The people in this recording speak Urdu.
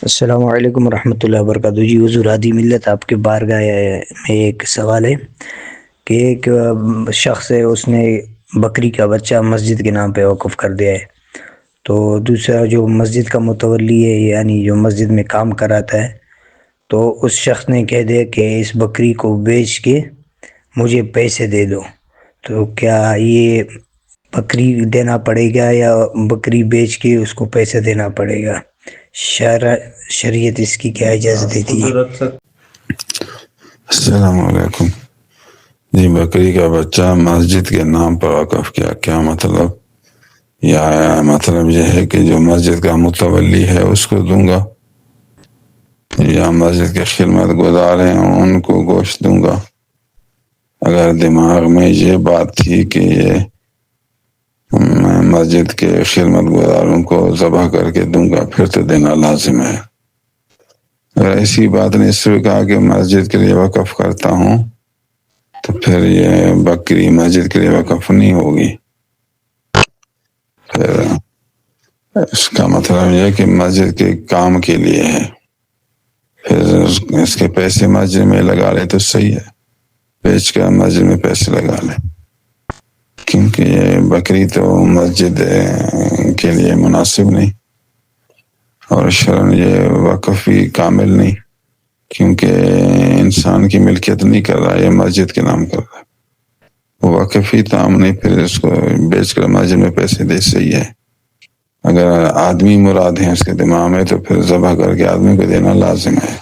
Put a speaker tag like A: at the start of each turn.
A: السلام علیکم ورحمۃ اللہ وبرکاتہ جی حضور ہادی ملت آپ کے بارگاہ میں ایک سوال ہے کہ ایک شخص ہے، اس نے بکری کا بچہ مسجد کے نام پہ وقف کر دیا ہے، تو دوسرا جو مسجد کا متولی ہے یعنی جو مسجد میں کام کراتا ہے، تو اس شخص نے کہہ دیا کہ اس بکری کو بیچ کے مجھے پیسے دے دو، تو کیا یہ بکری دینا پڑے گا یا بکری بیچ کے اس کو پیسے دینا پڑے گا؟ شریعت اس کی کیا اجازت دیتی ہے؟
B: السلام علیکم جی، بکری کا بچہ مسجد کے نام پر وقف کیا مطلب؟ یا مطلب یہ ہے کہ جو مسجد کا متولی ہے اس کو دوں گا، یا مسجد کے خدمت گزار ہیں ان کو گوشت دوں گا؟ اگر دماغ میں یہ بات تھی کہ یہ میں مسجد کے خدمت گزاروں کو ذبح کر کے دوں گا، پھر تو دینا لازم ہے۔ اگر ایسی بات نے صرف کہا کہ مسجد کے لیے وقف کرتا ہوں، تو پھر یہ بکری مسجد کے لیے وقف نہیں ہوگی، پھر اس کا مطلب یہ کہ مسجد کے کام کے لیے ہے، پھر اس کے پیسے مسجد میں لگا لے تو صحیح ہے، بیچ کر مسجد میں پیسے لگا لے، کیونکہ یہ بکری تو مسجد کے لیے مناسب نہیں، اور شرعاً یہ وقف بھی کامل نہیں، کیونکہ انسان کی ملکیت نہیں کر رہا، یہ مسجد کے نام کر رہا ہے، وہ وقف ہی تام نہیں، پھر اس کو بیچ کر مسجد میں پیسے دے صحیح ہے۔ اگر آدمی مراد ہیں اس کے دماغ میں، تو پھر ذبح کر کے آدمی کو دینا لازم ہے۔